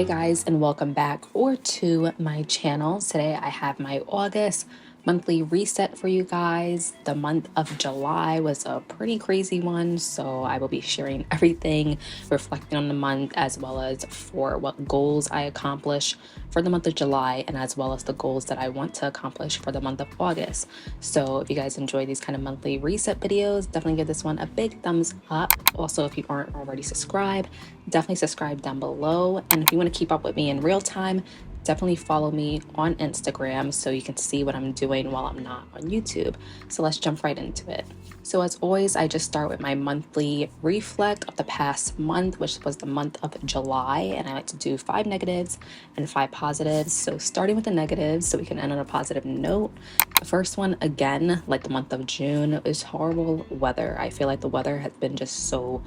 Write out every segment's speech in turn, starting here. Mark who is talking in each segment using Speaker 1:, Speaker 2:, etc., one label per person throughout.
Speaker 1: Hey guys, and welcome back or to my channel. Today I have my August monthly reset for you guys. The month of July was a pretty crazy one, so I will be sharing everything, reflecting on the month, as well as for what goals I accomplished for the month of July, and as well as the goals that I want to accomplish for the month of August. So if you guys enjoy these kind of monthly reset videos, definitely give this one a big thumbs up. Also, if you aren't already subscribed, definitely subscribe down below. And if you want to keep up with me in real time, definitely follow me on Instagram so you can see what I'm doing while I'm not on YouTube. So let's jump right into it. So as always, I just start with my monthly reflect of the past month, which was the month of July, and I like to do 5 negatives and 5 positives. So starting with the negatives so we can end on a positive note. The first one, again, like the month of June, is horrible weather. I feel like the weather has been just so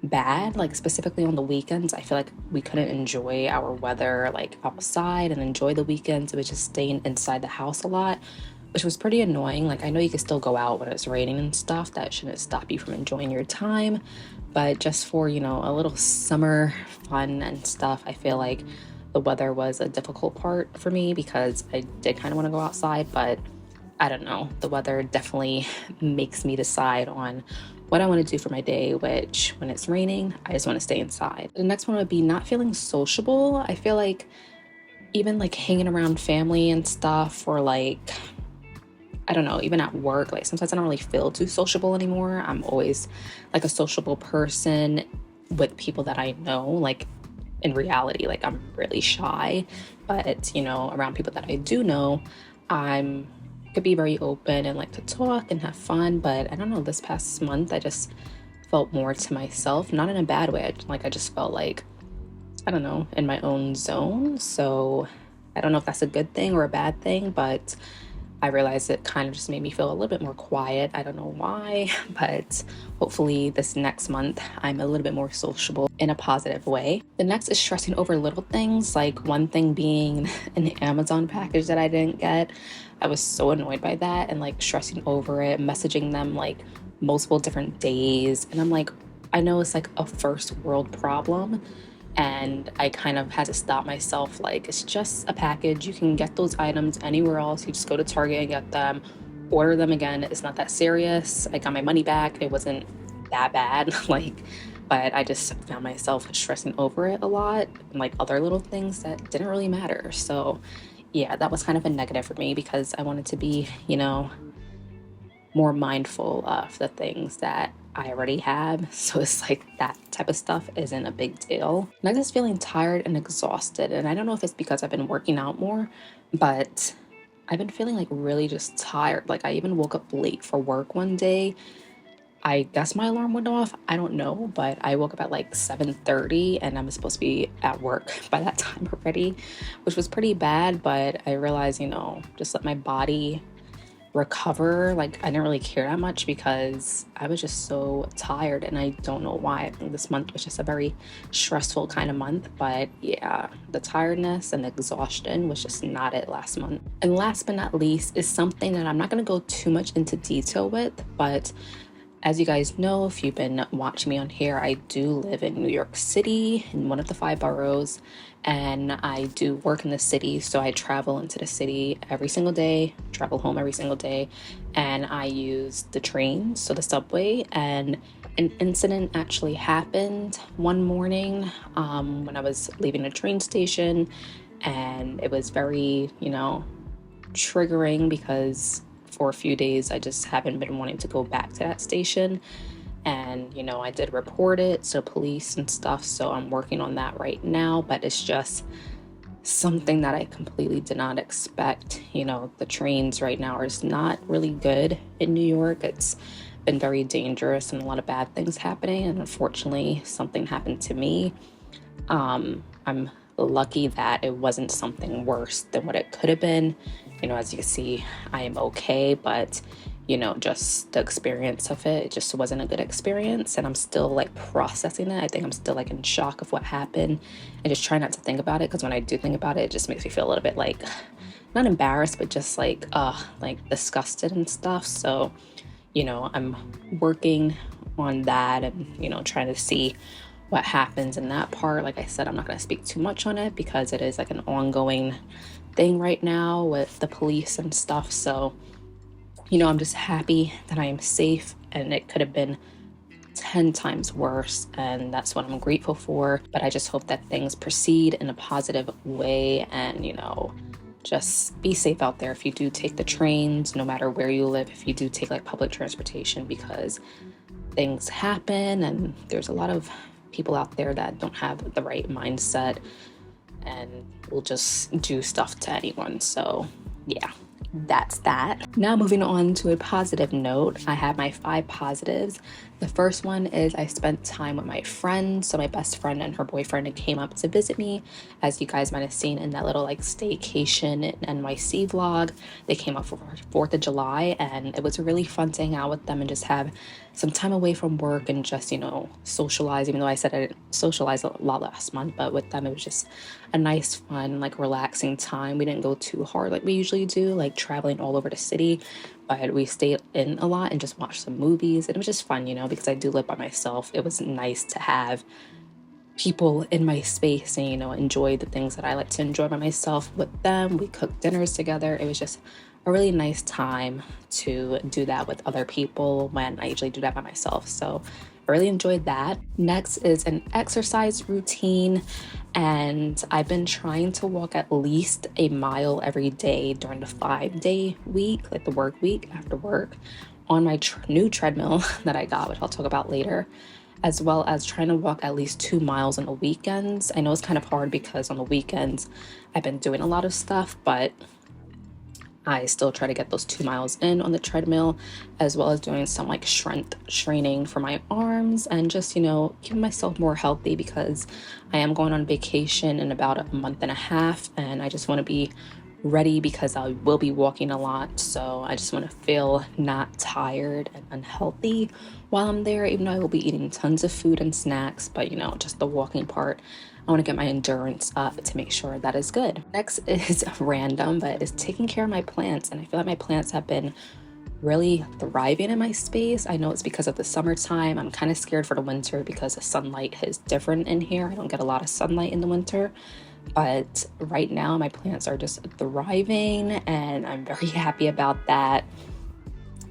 Speaker 1: bad, like specifically on the weekends. I feel like we couldn't enjoy our weather like outside and enjoy the weekends. It was just staying inside the house a lot, which was pretty annoying. Like, I know you can still go out when it's raining and stuff. That shouldn't stop you from enjoying your time, but just for, you know, a little summer fun and stuff, I feel like the weather was a difficult part for me because I did kind of want to go outside, but I don't know, the weather definitely makes me decide on what I want to do for my day, which when it's raining, I just want to stay inside. The next one would be not feeling sociable. I feel like even like hanging around family and stuff, or like, I don't know, even at work, like sometimes I don't really feel too sociable anymore. I'm always like a sociable person with people that I know. Like in reality, like I'm really shy, but you know, around people that I do know, I'm could be very open and like to talk and have fun. But I don't know, this past month I just felt more to myself, not in a bad way. I just felt like, I don't know, in my own zone. So I don't know if that's a good thing or a bad thing, but I realized it kind of just made me feel a little bit more quiet. I don't know why, but hopefully this next month I'm a little bit more sociable in a positive way. The next is stressing over little things, like one thing being an Amazon package that I didn't get. I was so annoyed by that and like stressing over it, messaging them like multiple different days. And I'm like, I know it's like a first world problem, and I kind of had to stop myself. Like, it's just a package. You can get those items anywhere else. You just go to Target and get them, order them again. It's not that serious. I got my money back. It wasn't that bad. But I just found myself stressing over it a lot, and like other little things that didn't really matter. So yeah, that was kind of a negative for me because I wanted to be, you know, more mindful of the things that I already have. So it's like that type of stuff isn't a big deal. And I'm just feeling tired and exhausted. And I don't know if it's because I've been working out more, but I've been feeling like really just tired. Like I even woke up late for work one day. I guess my alarm went off. I don't know, but I woke up at like 7:30 and I'm supposed to be at work by that time already, which was pretty bad. But I realized, you know, just let my body recover. Like I didn't really care that much because I was just so tired, and I don't know why. I think this month was just a very stressful kind of month. But yeah, the tiredness and the exhaustion was just not it last month. And last but not least is something that I'm not going to go too much into detail with, but as you guys know, if you've been watching me on here, I do live in New York City, in one of the 5 boroughs, and I do work in the city. So I travel into the city every single day, travel home every single day, and I use the train, so the subway. And an incident actually happened one morning when I was leaving the train station, and it was very, you know, triggering because for a few days I just haven't been wanting to go back to that station. And you know, I did report it to police and stuff, so I'm working on that right now. But it's just something that I completely did not expect. You know, the trains right now are just not really good in New York. It's been very dangerous and a lot of bad things happening, and unfortunately something happened to me. I'm lucky that it wasn't something worse than what it could have been. You know, as you can see, I am okay, but you know, just the experience of it just wasn't a good experience, and I'm still like processing it. I think I'm still like in shock of what happened, and just try not to think about it, because when I do think about it, it just makes me feel a little bit like, not embarrassed, but just like disgusted and stuff. So, you know, I'm working on that and, you know, trying to see what happens in that part. Like I said, I'm not going to speak too much on it because it is like an ongoing thing right now with the police and stuff. So, you know, I'm just happy that I am safe, and it could have been 10 times worse, and that's what I'm grateful for. But I just hope that things proceed in a positive way, and, you know, just be safe out there if you do take the trains, no matter where you live, if you do take like public transportation, because things happen and there's a lot of people out there that don't have the right mindset and will just do stuff to anyone. So yeah, that's that. Now moving on to a positive note, I have my 5 positives. The first one is I spent time with my friends. So my best friend and her boyfriend came up to visit me. As you guys might have seen in that little like staycation in NYC vlog, they came up for 4th of July, and it was really fun to hang out with them and just have some time away from work and just, you know, socialize. Even though I said I didn't socialize a lot last month, but with them it was just a nice, fun, like relaxing time. We didn't go too hard like we usually do, like traveling all over the city, but we stayed in a lot and just watched some movies. And it was just fun, you know, because I do live by myself. It was nice to have people in my space and, you know, enjoy the things that I like to enjoy by myself with them. We cooked dinners together. It was just a really nice time to do that with other people when I usually do that by myself. So I really enjoyed that. Next is an exercise routine, and I've been trying to walk at least a mile every day during the 5-day week, like the work week after work, on my new treadmill that I got, which I'll talk about later, as well as trying to walk at least 2 miles on the weekends. I know it's kind of hard because on the weekends I've been doing a lot of stuff, but I still try to get those 2 miles in on the treadmill, as well as doing some like strength training for my arms and just, you know, keeping myself more healthy because I am going on vacation in about a month and a half, and I just want to be ready because I will be walking a lot. So I just want to feel not tired and unhealthy while I'm there, even though I will be eating tons of food and snacks. But, you know, just the walking part, I want to get my endurance up to make sure that is good. Next is random, but it's taking care of my plants. And I feel like my plants have been really thriving in my space. I know it's because of the summertime. I'm kind of scared for the winter because the sunlight is different in here. I don't get a lot of sunlight in the winter. But right now my plants are just thriving, and I'm very happy about that.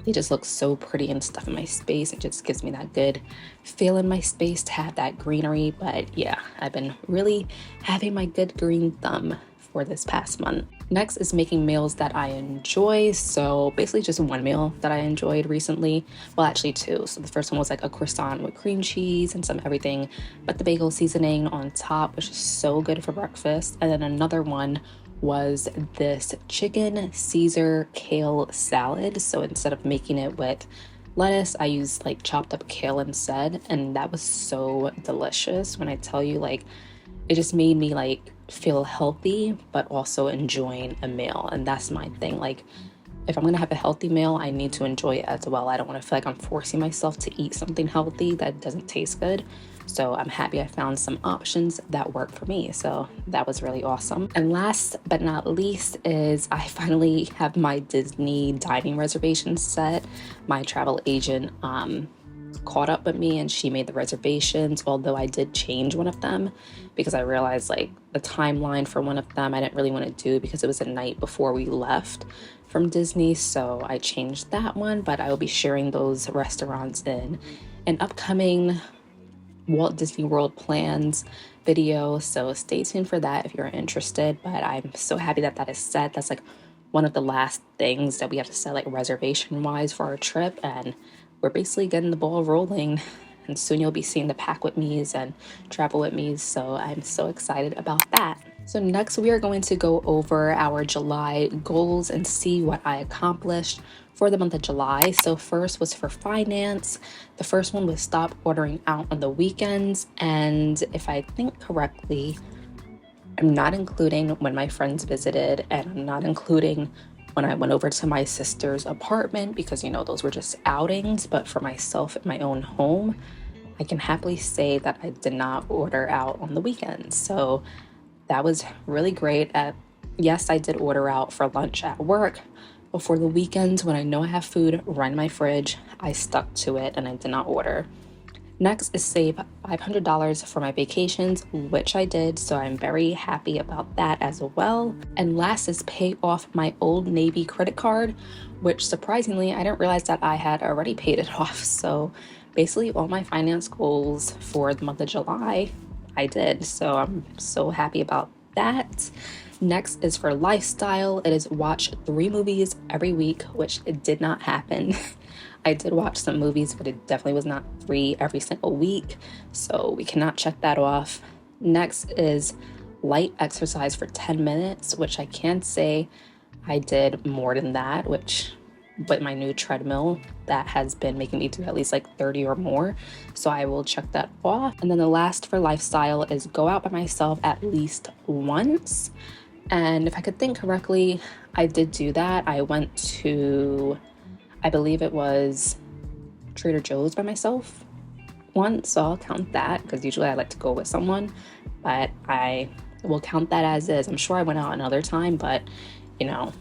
Speaker 1: They just look so pretty and stuff in my space. It just gives me that good feel in my space to have that greenery. But yeah, I've been really having my good green thumb for this past month. Next is making meals that I enjoy. So basically just one meal that I enjoyed recently. Well, actually 2. So the first one was like a croissant with cream cheese and some everything but the bagel seasoning on top, which is so good for breakfast. And then another one was this chicken Caesar kale salad. So instead of making it with lettuce, I used like chopped up kale instead, and that was so delicious. When I tell you, like, it just made me like feel healthy but also enjoying a meal. And that's my thing. Like, if I'm gonna have a healthy meal, I need to enjoy it as well. I don't want to feel like I'm forcing myself to eat something healthy that doesn't taste good. So I'm happy I found some options that work for me. So that was really awesome. And last but not least is I finally have my Disney dining reservation set. My travel agent caught up with me and she made the reservations, although I did change one of them because I realized like the timeline for one of them I didn't really want to do because it was a night before we left from Disney. So I changed that one, but I will be sharing those restaurants in an upcoming Walt Disney World plans video. So stay tuned for that if you're interested. But I'm so happy that that is set. That's like one of the last things that we have to set like reservation wise for our trip, and we're basically getting the ball rolling, and soon you'll be seeing the pack with me's and travel with me's. So I'm so excited about that. So next we are going to go over our July goals and see what I accomplished for the month of July. So first was for finance. The first one was stop ordering out on the weekends. And if I think correctly, I'm not including when my friends visited, and I'm not including when I went over to my sister's apartment because, you know, those were just outings. But for myself at my own home, I can happily say that I did not order out on the weekends. So that was really great. Yes, I did order out for lunch at work, but for the weekends when I know I have food right in my fridge, I stuck to it and I did not order. Next is save $500 for my vacations, which I did, so I'm very happy about that as well. And last is pay off my Old Navy credit card, which surprisingly, I didn't realize that I had already paid it off. So basically all my finance goals for the month of July, I did. So I'm so happy about that. Next is for lifestyle. It is watch 3 movies every week, which it did not happen. I did watch some movies, but it definitely was not 3 every single week, so we cannot check that off. Next is light exercise for 10 minutes, which I can say I did more than that, which with my new treadmill, that has been making me do at least like 30 or more, so I will check that off. And then the last for lifestyle is go out by myself at least once. And if I could think correctly, I did do that. I went to, I believe it was Trader Joe's by myself once, so I'll count that because usually I like to go with someone, but I will count that as is. I'm sure I went out another time, but you know,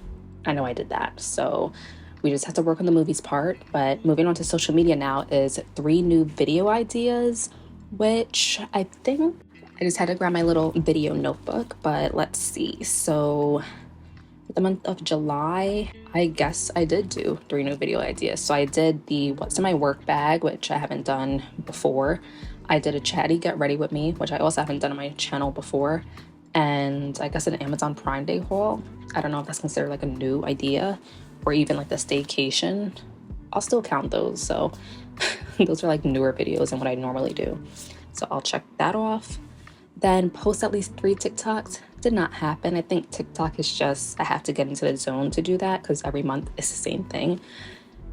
Speaker 1: I know I did that. So we just have to work on the movies part. But moving on to social media now is 3 new video ideas, which I think I just had to grab my little video notebook, but let's see. So the month of July, I guess I did do 3 new video ideas. So I did the what's in my work bag, which I haven't done before. I did a chatty get ready with me, which I also haven't done on my channel before. And I guess an Amazon Prime Day haul. I don't know if that's considered like a new idea or even like the staycation. I'll still count those. So those are like newer videos than what I normally do. So I'll check that off. Then post at least 3 TikToks. Did not happen. I think TikTok is just, I have to get into the zone to do that because every month is the same thing.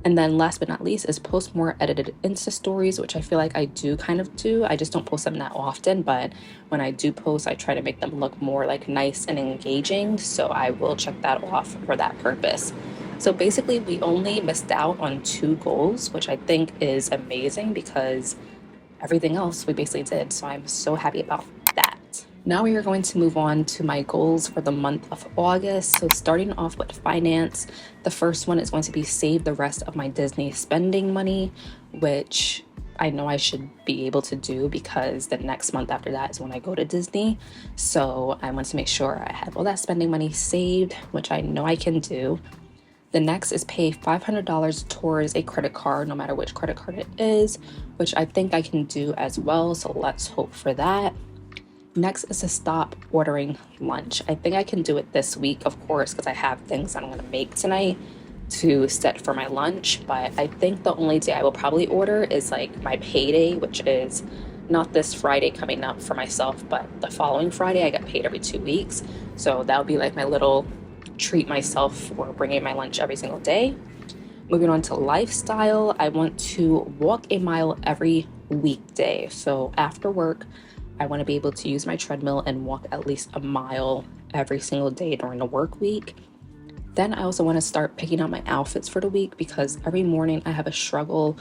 Speaker 1: And then last but not least is post more edited Insta stories, which I feel like I do kind of do. I just don't post them that often, but when I do post, I try to make them look more like nice and engaging. So I will check that off for that purpose. So basically we only missed out on 2 goals, which I think is amazing because everything else we basically did. So I'm so happy about that. Now we are going to move on to my goals for the month of August. So starting off with finance, the first one is going to be save the rest of my Disney spending money, which I know I should be able to do because the next month after that is when I go to Disney. So I want to make sure I have all that spending money saved, which I know I can do. The next is pay $500 towards a credit card, no matter which credit card it is, which I think I can do as well. So let's hope for that. Next is to stop ordering lunch. I think I can do it this week, of course, because I have things I'm going to make tonight to set for my lunch. But I think the only day I will probably order is like my payday, which is not this Friday coming up for myself, but the following Friday. I get paid every 2 weeks. So that'll be like my little treat myself for bringing my lunch every single day. Moving on to lifestyle, I want to walk a mile every weekday. So after work, I want to be able to use my treadmill and walk at least a mile every single day during the work week. Then I also want to start picking out my outfits for the week because every morning I have a struggle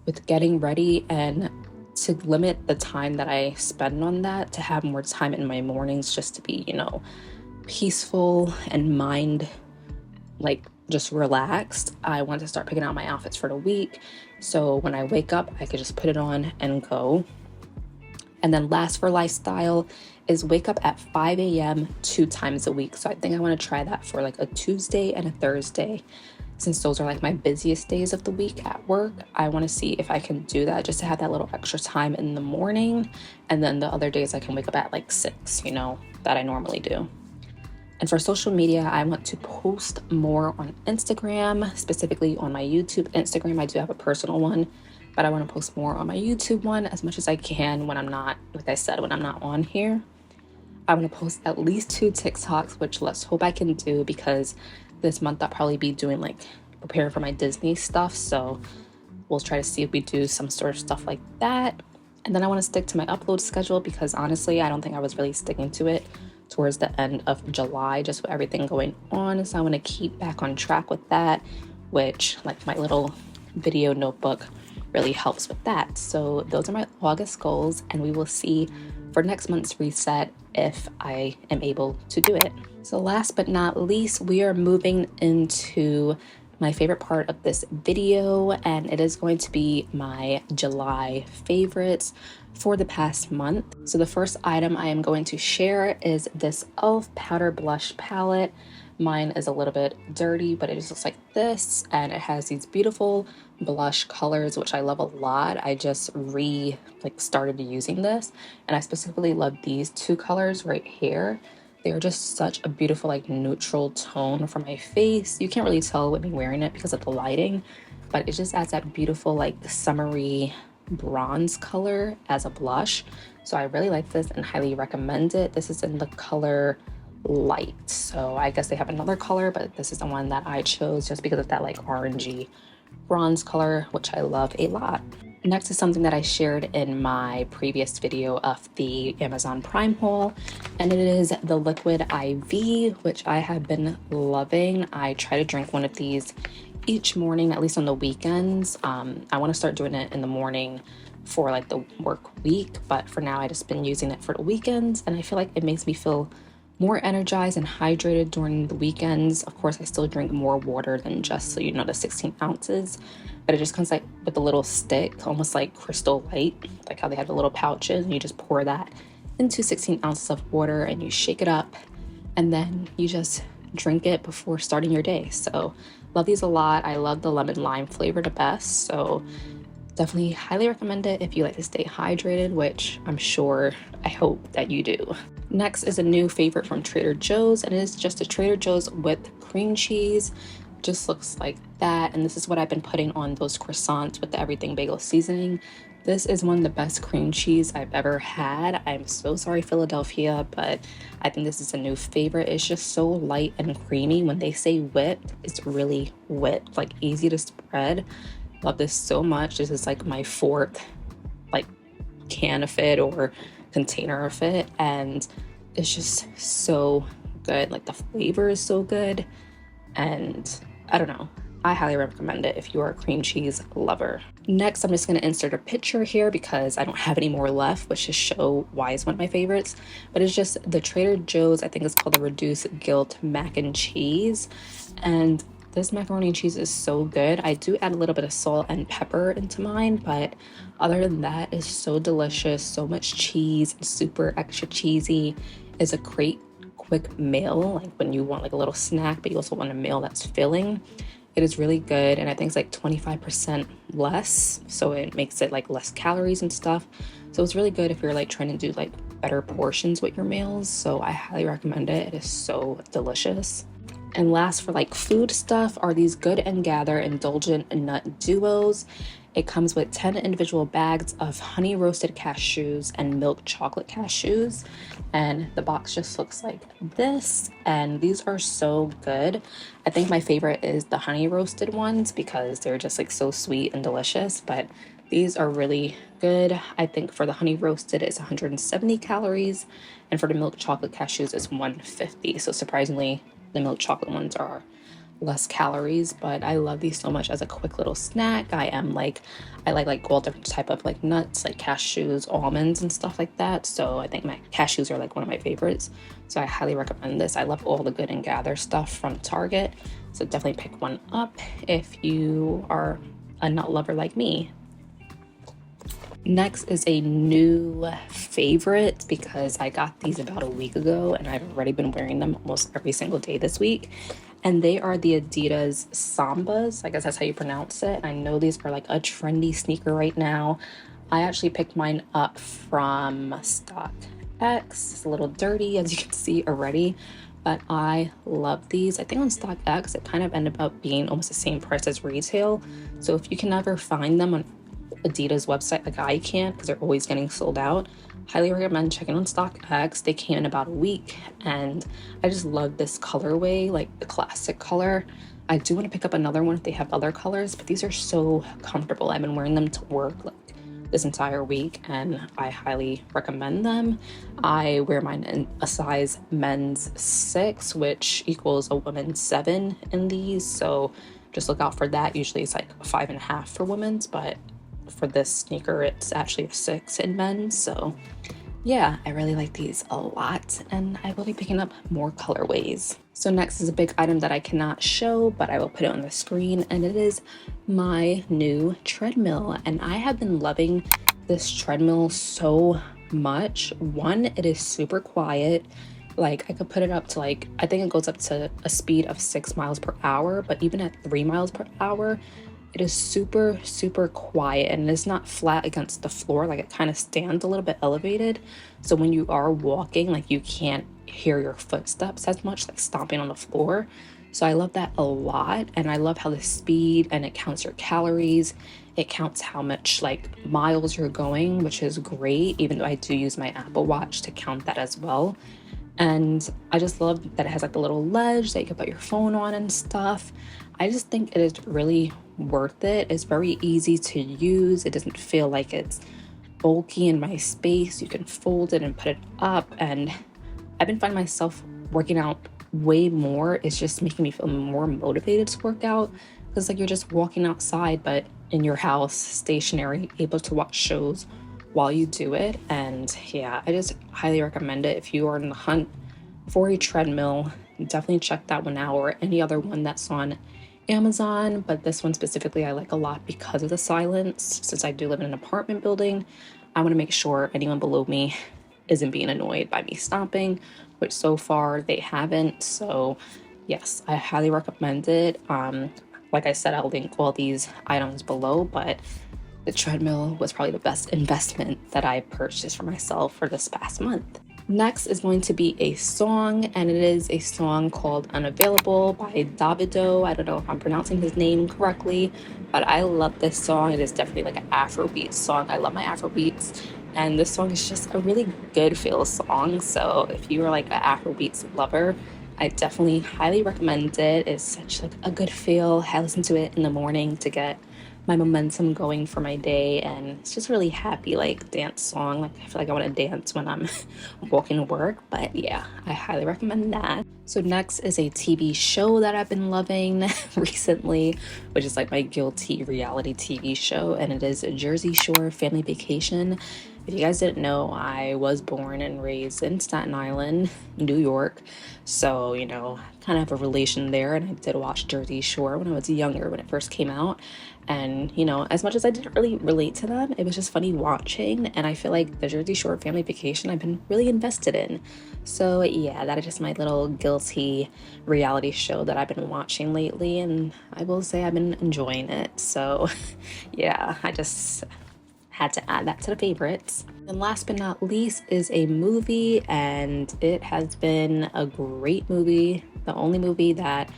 Speaker 1: with getting ready, and to limit the time that I spend on that, to have more time in my mornings just to be, you know, peaceful and mind like just relaxed. I want to start picking out my outfits for the week. So when I wake up, I could just put it on and go. And then last for lifestyle is wake up at 5 a.m. 2 times a week. So I think I want to try that for like a Tuesday and a Thursday. Since those are like my busiest days of the week at work, I want to see if I can do that just to have that little extra time in the morning. And then the other days I can wake up at like 6, you know, that I normally do. And for social media, I want to post more on Instagram, specifically on my YouTube Instagram. I do have a personal one, but I want to post more on my YouTube one as much as I can when I'm not, like I said, when I'm not on here. I want to post at least 2 TikToks, which let's hope I can do because this month I'll probably be doing like preparing for my Disney stuff. So we'll try to see if we do some sort of stuff like that. And then I want to stick to my upload schedule because honestly, I don't think I was really sticking to it towards the end of July, just with everything going on. So I want to keep back on track with that, which like my little video notebook really helps with that. So those are my August goals, and we will see for next month's reset if I am able to do it. So last but not least, we are moving into my favorite part of this video, and it is going to be my July favorites for the past month. So the first item I am going to share is this E.L.F powder blush palette. Mine is a little bit dirty, but it just looks like this, and it has these beautiful blush colors, which I love a lot. I just started using this, and I specifically love these two colors right here. They're just such a beautiful neutral tone for my face. You can't really tell with me wearing it because of the lighting, but it just adds that beautiful summery bronze color as a blush. So I really like this and highly recommend it. This is in the color Light. So I guess they have another color, but this is the one that I chose just because of that orangey bronze color, which I love a lot. Next is something that I shared in my previous video of the Amazon Prime haul, and it is the Liquid IV, which I have been loving. I try to drink one of these each morning, at least on the weekends. I want to start doing it in the morning for the work week, but for now I just been using it for the weekends, and I feel like it makes me feel more energized and hydrated during the weekends. Of course, I still drink more water than just the 16 ounces, but it just comes with a little stick, almost like Crystal Light, like how they have the little pouches, and you just pour that into 16 ounces of water and you shake it up, and then you just drink it before starting your day. So love these a lot. I love the lemon lime flavor the best, so definitely highly recommend it if you like to stay hydrated, which I hope that you do. Next is a new favorite from Trader Joe's, and it is just a Trader Joe's with cream cheese. Just looks like that, and this is what I've been putting on those croissants with the everything bagel seasoning. This is one of the best cream cheese I've ever had. I'm so sorry, Philadelphia, but I think this is a new favorite. It's just so light and creamy. When they say whipped, it's really whipped, easy to spread. Love this so much. This is my fourth can of it or container of it, and it's just so good. The flavor is so good, and I don't know, I highly recommend it if you are a cream cheese lover. Next, I'm just going to insert a picture here because I don't have any more left, which just show why it's one of my favorites. But it's just the Trader Joe's, I think it's called the Reduced Guilt Mac and Cheese, and this macaroni and cheese is so good. I do add a little bit of salt and pepper into mine, but other than that, it's so delicious. So much cheese, super extra cheesy. It's a great quick meal, when you want a little snack, but you also want a meal that's filling. It is really good, and I think it's 25% less, so it makes it less calories and stuff. So it's really good if you're trying to do better portions with your meals. So I highly recommend it. It is so delicious. And last for food stuff are these Good and Gather Indulgent Nut Duos. It comes with 10 individual bags of honey roasted cashews and milk chocolate cashews. And the box just looks like this. And these are so good. I think my favorite is the honey roasted ones because they're just so sweet and delicious. But these are really good. I think for the honey roasted, it's 170 calories. And for the milk chocolate cashews, it's 150. So surprisingly, the milk chocolate ones are less calories, but I love these so much as a quick little snack. I like all different type of nuts, cashews, almonds, and stuff like that. So I think my cashews are one of my favorites. So I highly recommend this. I love all the Good and Gather stuff from Target. So definitely pick one up if you are a nut lover like me. Next is a new favorite because I got these about a week ago and I've already been wearing them almost every single day this week. And they are the ADIDAS SAMBAS. I guess that's how you pronounce it. I know these are a trendy sneaker right now. I actually picked mine up from StockX. It's a little dirty, as you can see already, but I love these. I think on StockX, it kind of ended up being almost the same price as retail. So if you can ever find them on Adidas website I can't because they're always getting sold out, highly recommend checking on StockX. They came in about a week, and I just love this colorway, the classic color. I do want to pick up another one if they have other colors, but these are so comfortable. I've been wearing them to work this entire week, and I highly recommend them. I wear mine in a size men's 6, which equals a woman's 7 in these, so just look out for that. Usually it's 5.5 for women's, but for this sneaker it's actually a 6 in men's. So yeah, I really like these a lot, and I will be picking up more colorways. So next is a big item that I cannot show, but I will put it on the screen, and it is my new treadmill. And I have been loving this treadmill so much. One, it is super quiet. Like I could put it up to like, I think it goes up to a speed of 6 miles per hour, but even at 3 miles per hour, it is super, super quiet, and it's not flat against the floor. Like it kind of stands a little bit elevated. So when you are walking, like you can't hear your footsteps as much, like stomping on the floor. So I love that a lot. And I love how the speed, and it counts your calories. It counts how much like miles you're going, which is great, even though I do use my Apple Watch to count that as well. And I just love that it has like a little ledge that you can put your phone on and stuff. I just think it is really worth it. It's very easy to use. It doesn't feel like it's bulky in my space. You can fold it and put it up. And I've been finding myself working out way more. It's just making me feel more motivated to work out, because like you're just walking outside, but in your house, stationary, able to watch shows while you do it. And yeah, I just highly recommend it. If you are in the hunt for a treadmill, definitely check that one out, or any other one that's on Amazon. But this one specifically I like a lot because of the silence. Since I do live in an apartment building, I want to make sure anyone below me isn't being annoyed by me stomping, which so far they haven't. So yes, I highly recommend it. Like I said, I'll link all these items below, but the treadmill was probably the best investment that I purchased for myself for this past month. Next is going to be a song, and it is a song called Unavailable by Davido. I don't know if I'm pronouncing his name correctly, but I love this song. It is definitely like an Afrobeat song. I love my Afrobeats, and this song is just a really good feel song. So if you are like an Afrobeats lover, I definitely highly recommend it. It's such like a good feel. I listen to it in the morning to get my momentum going for my day, and it's just really happy like dance song. Like I feel like I want to dance when I'm walking to work. But yeah, I highly recommend that. So next is a TV show that I've been loving recently, which is like my guilty reality TV show, and it is Jersey Shore Family Vacation. If you guys didn't know, I was born and raised in Staten Island, New York. So, you know, kind of have a relation there. And I did watch Jersey Shore when I was younger, when it first came out. And, you know, as much as I didn't really relate to them, it was just funny watching. And I feel like the Jersey Shore Family Vacation I've been really invested in. So yeah, that is just my little guilty reality show that I've been watching lately. And I will say I've been enjoying it. So yeah, I just had to add that to the favorites. And last but not least is a movie, and it has been a great movie. The only movie that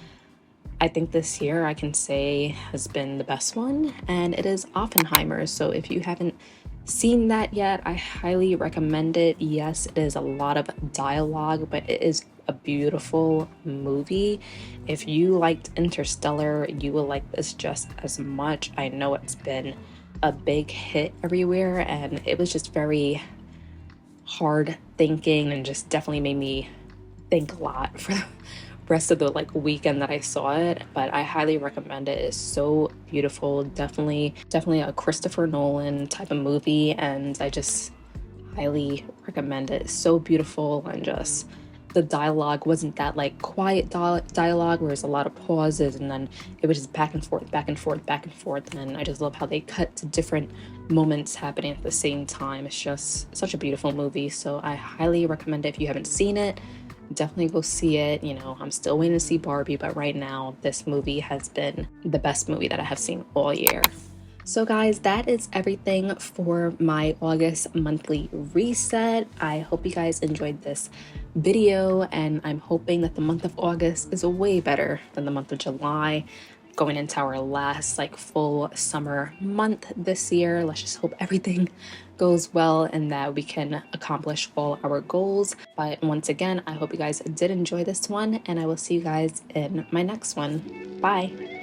Speaker 1: I think this year I can say has been the best one, and it is Oppenheimer. So if you haven't seen that yet, I highly recommend it. Yes, it is a lot of dialogue, but it is a beautiful movie. If you liked Interstellar, you will like this just as much. I know it's been a big hit everywhere, and it was just very hard thinking, and just definitely made me think a lot for the rest of the like weekend that I saw it. But I highly recommend it. It's so beautiful. Definitely a Christopher Nolan type of movie, and I just highly recommend it. It's so beautiful, and just the dialogue wasn't that like quiet dialogue where there's a lot of pauses, and then it was just back and forth, back and forth, back and forth. And I just love how they cut to different moments happening at the same time. It's just such a beautiful movie. So I highly recommend it. If you haven't seen it, definitely go see it. You know, I'm still waiting to see Barbie, but right now this movie has been the best movie that I have seen all year. So guys, that is everything for my August monthly reset. I hope you guys enjoyed this video, and I'm hoping that the month of August is way better than the month of July, going into our last like full summer month this year. Let's just hope everything goes well and that we can accomplish all our goals. But once again, I hope you guys did enjoy this one, and I will see you guys in my next one. Bye.